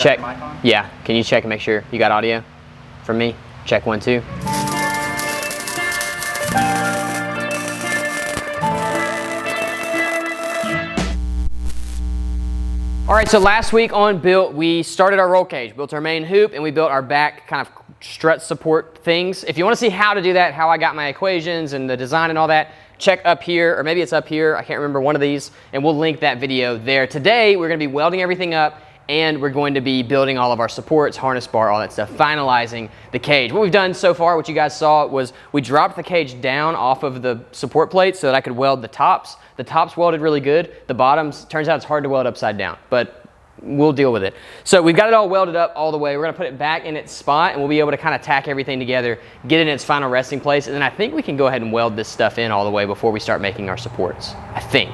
Check. Yeah, can you check and make sure you got audio from me? Check 1, 2. All right, so last week on Built, we started our roll cage, built our main hoop, and we built our back kind of strut support things. If you want to see how to do that, how I got my equations and the design and all that, check up here, or maybe it's up here, I can't remember, one of these, and we'll link that video there. Today, we're gonna be welding everything up, and we're going to be building all of our supports, harness bar, all that stuff, finalizing the cage. What we've done so far, what you guys saw, was we dropped the cage down off of the support plate so that I could weld the tops. The tops welded really good. The bottoms, turns out it's hard to weld upside down, but we'll deal with it. So we've got it all welded up all the way. We're gonna put it back in its spot, and we'll be able to kind of tack everything together, get it in its final resting place, and then I think we can go ahead and weld this stuff in all the way before we start making our supports. I think.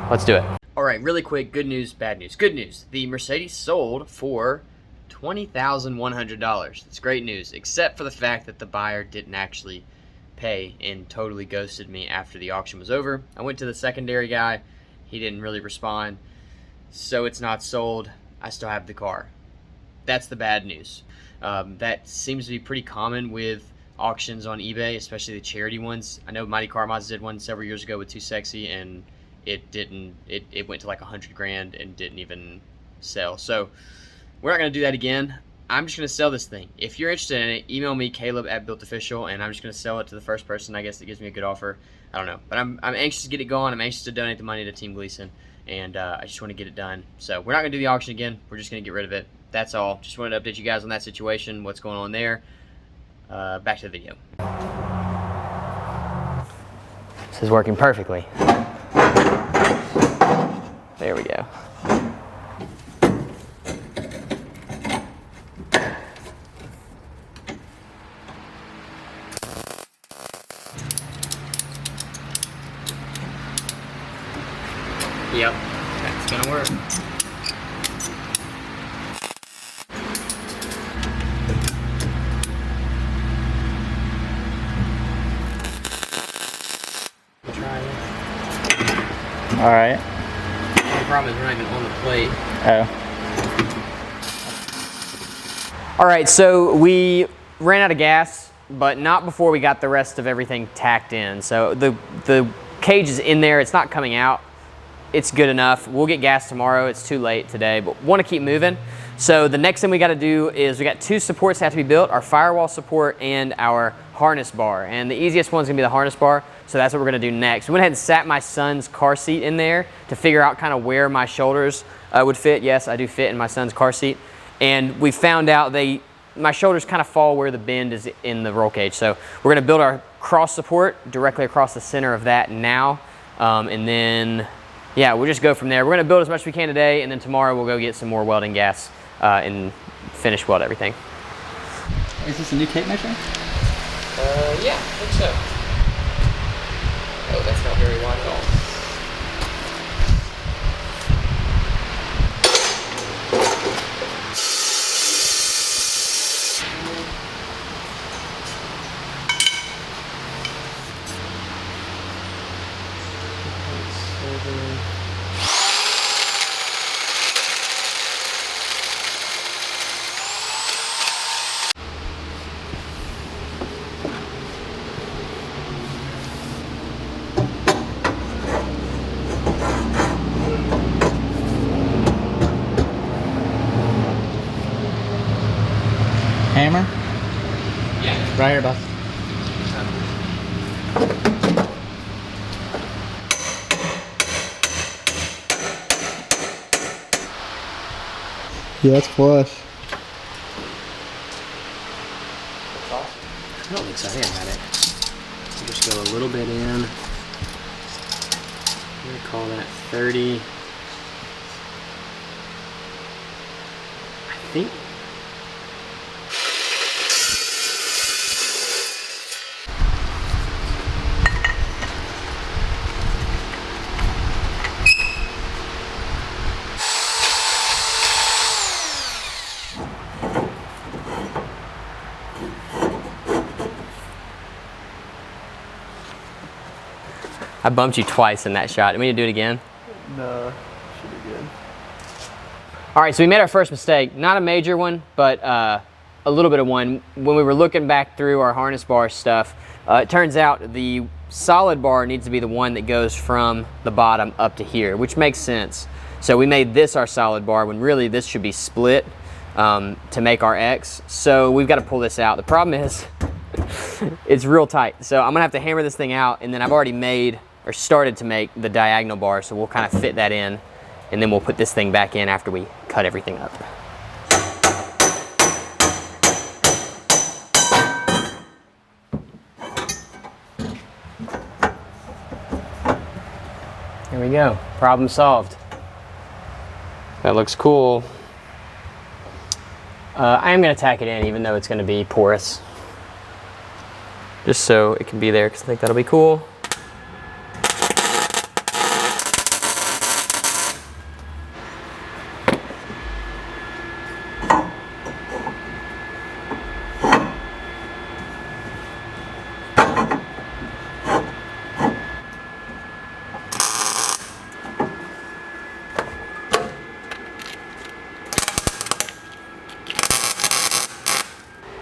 Let's do it. All right, really quick, good news, bad news. Good news, the Mercedes sold for $20,100. It's great news, except for the fact that the buyer didn't actually pay and totally ghosted me after the auction was over. I went to the secondary guy, he didn't really respond, so it's not sold. I still have the car. That's the bad news. That seems to be pretty common with auctions on eBay, especially the charity ones. I know Mighty Car Mods did one several years ago with Too Sexy, and it went to like 100 grand and didn't even sell. So we're not gonna do that again. I'm just gonna sell this thing. If you're interested in it, email me, Caleb@BuiltOfficial, and I'm just gonna sell it to the first person, I guess, that gives me a good offer. I don't know, but I'm anxious to get it going. I'm anxious to donate the money to Team Gleason, and I just want to get it done. So we're not gonna do the auction again. We're just gonna get rid of it. That's all. Just wanted to update you guys on that situation, what's going on there. Back to the video. This is working perfectly. There we go. Yep, that's gonna work. All right. The problem is we're not even on the plate. Oh. All right, so we ran out of gas, but not before we got the rest of everything tacked in. So the cage is in there, it's not coming out. It's good enough. We'll get gas tomorrow. It's too late today, but want to keep moving. So the next thing we got to do is we got 2 supports that have to be built, our firewall support and our harness bar. And the easiest one's gonna be the harness bar, so that's what we're gonna do next. We went ahead and sat my son's car seat in there to figure out kind of where my shoulders would fit. Yes, I do fit in my son's car seat. And we found out my shoulders kind of fall where the bend is in the roll cage. So we're gonna build our cross support directly across the center of that now. And then, yeah, we'll just go from there. We're gonna build as much as we can today, and then tomorrow we'll go get some more welding gas and finish weld everything. Is this a new tape measure? Yeah, I think so. Oh, that's not very wide at all. Hammer? Yeah. Right here, boss. Yeah, it's flush. That's awesome. I don't think so. I think I got it. I'll just go a little bit in. I'm going to call that 30. I think. I bumped you twice in that shot. Do we need to do it again? No, should be good. All right, so we made our first mistake. Not a major one, but a little bit of one. When we were looking back through our harness bar stuff, it turns out the solid bar needs to be the one that goes from the bottom up to here, which makes sense. So we made this our solid bar when really this should be split to make our X. So we've got to pull this out. The problem is it's real tight. So I'm gonna have to hammer this thing out, and then I've already made or started to make the diagonal bar, so we'll kind of fit that in, and then we'll put this thing back in after we cut everything up. There we go, problem solved. That looks cool. I am gonna tack it in even though it's gonna be porous. Just so it can be there, because I think that'll be cool.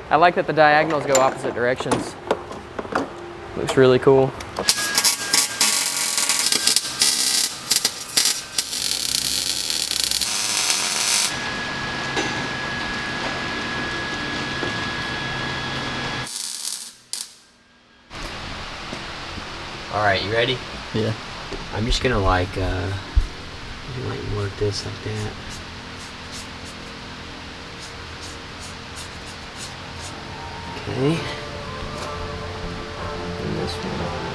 I like that the diagonals go opposite directions. Looks really cool. All right, you ready? Yeah. I'm just gonna like work this like that. Okay. And this one.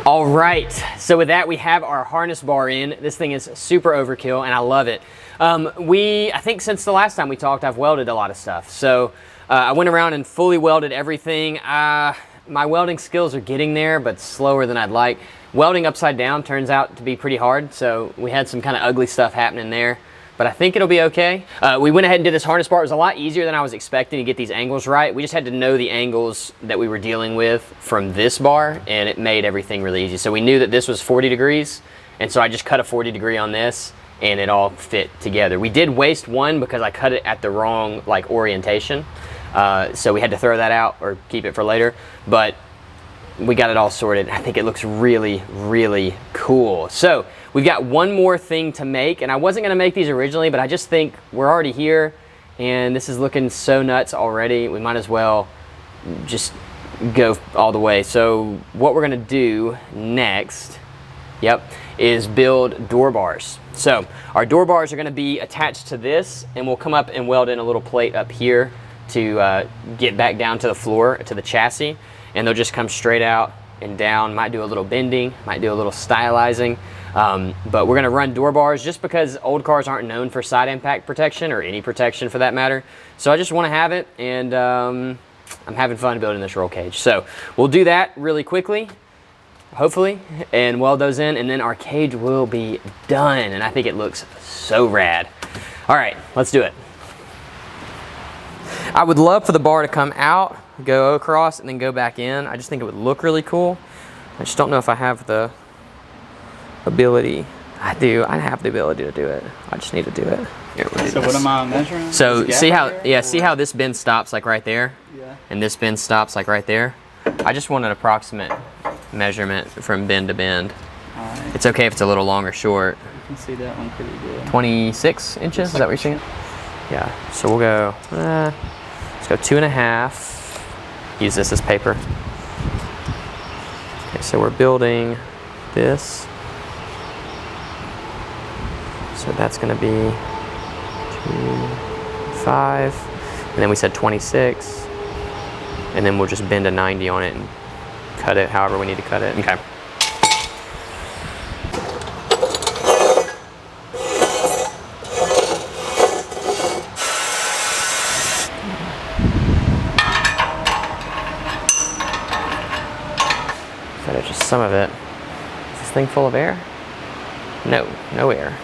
All right, so with that we have our harness bar in. This thing is super overkill and I love it. I think since the last time we talked, I've welded a lot of stuff. So I went around and fully welded everything. My welding skills are getting there, but slower than I'd like. Welding upside down turns out to be pretty hard, so we had some kind of ugly stuff happening there. But I think it'll be okay. We went ahead and did this harness bar. It was a lot easier than I was expecting to get these angles right. We just had to know the angles that we were dealing with from this bar, and it made everything really easy. So we knew that this was 40 degrees, and so I just cut a 40 degree on this, and it all fit together. We did waste one because I cut it at the wrong orientation. So we had to throw that out or keep it for later, but we got it all sorted. I think it looks really, really cool. So we've got one more thing to make, and I wasn't gonna make these originally, but I just think we're already here and this is looking so nuts already. We might as well just go all the way. So what we're gonna do next, is build door bars. So our door bars are gonna be attached to this, and we'll come up and weld in a little plate up here to get back down to the floor, to the chassis, and they'll just come straight out and down. Might do a little bending, might do a little stylizing, but we're gonna run door bars just because old cars aren't known for side impact protection, or any protection for that matter. So I just wanna have it, and I'm having fun building this roll cage. So we'll do that really quickly, hopefully, and weld those in, and then our cage will be done, and I think it looks so rad. All right, let's do it. I would love for the bar to come out, go across, and then go back in. I just think it would look really cool. I just don't know if I have the ability. I do. I have the ability to do it. I just need to do it. Here, so what am I measuring? So see how, see how this bend stops like right there? Yeah. And this bend stops like right there? I just want an approximate measurement from bend to bend. All right. It's okay if it's a little long or short. You can see that one pretty good. 26 inches, is that what you're saying? Yeah, so we'll go, let's go 2.5. Use this as paper. Okay, so we're building this. So that's gonna be 2, 5, and then we said 26, and then we'll just bend a 90 on it and cut it however we need to cut it. Okay. So there's just some of it. Is this thing full of air? No, no air.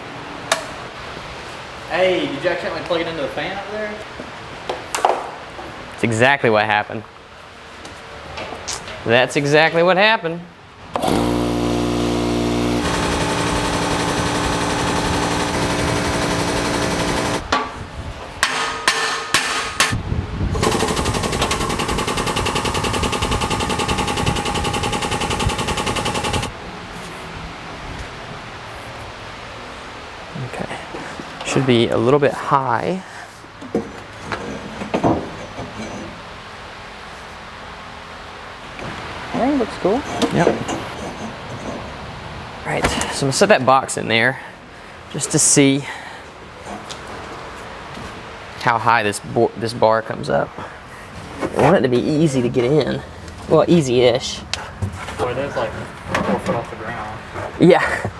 Hey, did you accidentally plug it into the fan up there? That's exactly what happened. That's exactly what happened. Okay, should be a little bit high. Hey, looks cool. Yep. Right, so I'm gonna set that box in there just to see how high this bar comes up. I want it to be easy to get in. Well, easy-ish. Boy, that's like 4 foot off the ground. Yeah.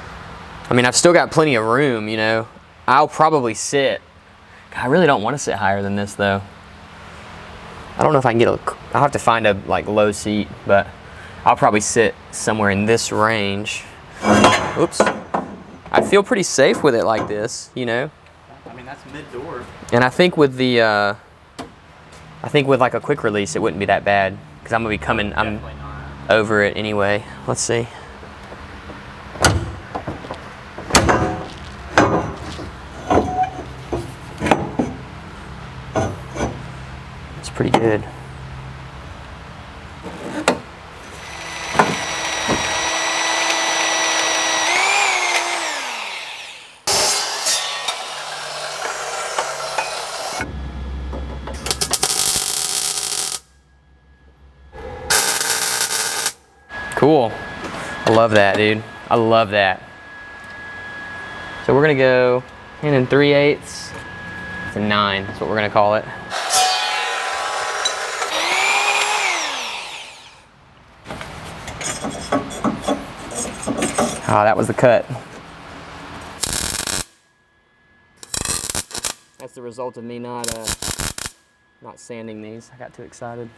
I mean, I've still got plenty of room, you know. I'll probably sit. I really don't want to sit higher than this, though. I don't know if I can get I'll have to find a like low seat, but I'll probably sit somewhere in this range. Oops. I feel pretty safe with it like this, you know. I mean, that's mid-door. And I think with the, I think with like a quick release, it wouldn't be that bad because I'm gonna be coming. I'm over it anyway. Let's see. It's pretty good. Cool. I love that, dude. I love that. So we're gonna go in 3/8. It's a 9. That's what we're gonna call it. Ah, that was the cut. That's the result of me not sanding these. I got too excited.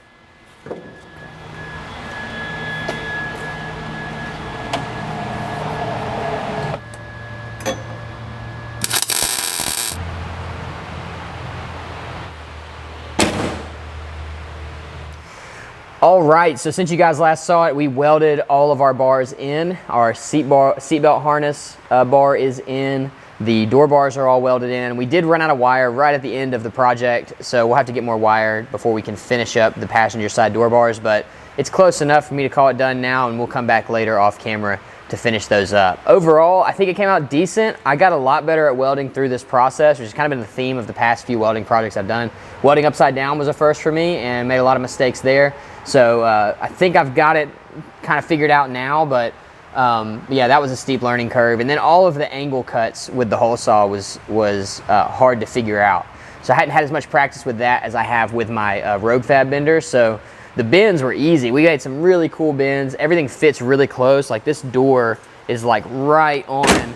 All right, so since you guys last saw it, we welded all of our bars in. Our seatbelt harness bar is in. The door bars are all welded in. We did run out of wire right at the end of the project, so we'll have to get more wire before we can finish up the passenger side door bars, but it's close enough for me to call it done now, and we'll come back later off camera to finish those up. Overall, I think it came out decent. I got a lot better at welding through this process, which has kind of been the theme of the past few welding projects I've done. Welding upside down was a first for me and made a lot of mistakes there. So I think I've got it kind of figured out now, but yeah, that was a steep learning curve. And then all of the angle cuts with the hole saw was hard to figure out. So I hadn't had as much practice with that as I have with my Rogue Fab bender. So the bends were easy. We got some really cool bends. Everything fits really close. Like this door is like right on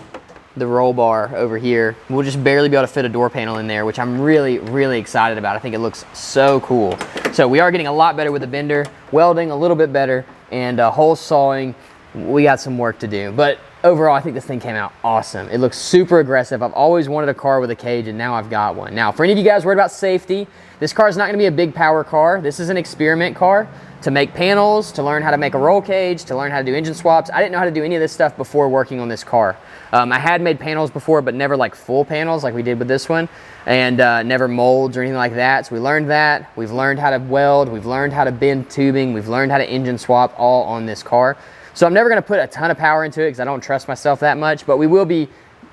the roll bar over here. We'll just barely be able to fit a door panel in there, which I'm really, really excited about. I think it looks so cool. So we are getting a lot better with the bender, welding a little bit better, and hole sawing, we got some work to do. But overall, I think this thing came out awesome. It looks super aggressive. I've always wanted a car with a cage, and now I've got one. Now, for any of you guys worried about safety, this car is not gonna be a big power car. This is an experiment car to make panels, to learn how to make a roll cage, to learn how to do engine swaps. I didn't know how to do any of this stuff before working on this car. I had made panels before, but never like full panels like we did with this one, and never molds or anything like that. So we learned that. We've learned how to weld. We've learned how to bend tubing. We've learned how to engine swap all on this car. So I'm never gonna put a ton of power into it because I don't trust myself that much, but we will be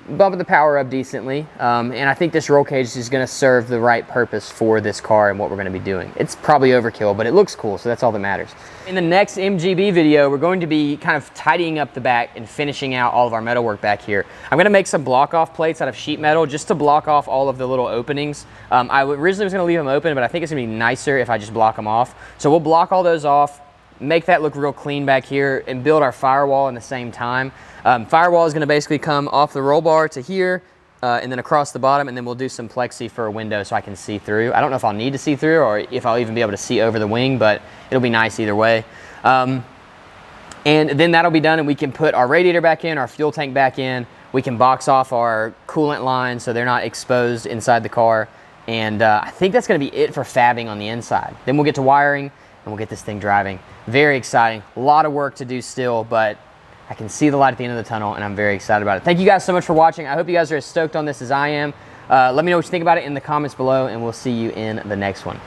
bumping the power up decently, and I think this roll cage is going to serve the right purpose for this car and what we're going to be doing. It's probably overkill, but it looks cool, so that's all that matters. In the next MGB video, we're going to be kind of tidying up the back and finishing out all of our metalwork back here. I'm going to make some block off plates out of sheet metal just to block off all of the little openings. I originally was going to leave them open, but I think it's going to be nicer if I just block them off. So we'll block all those off, make that look real clean back here, and build our firewall in the same time. Firewall is going to basically come off the roll bar to here and then across the bottom, and then we'll do some plexi for a window so I can see through. I don't know if I'll need to see through or if I'll even be able to see over the wing, but it'll be nice either way. And then that'll be done, and we can put our radiator back in, our fuel tank back in. We can box off our coolant lines so they're not exposed inside the car. And I think that's going to be it for fabbing on the inside. Then we'll get to wiring, and we'll get this thing driving. Very exciting. A lot of work to do still, but I can see the light at the end of the tunnel, and I'm very excited about it. Thank you guys so much for watching. I hope you guys are as stoked on this as I am. Let me know what you think about it in the comments below, and we'll see you in the next one.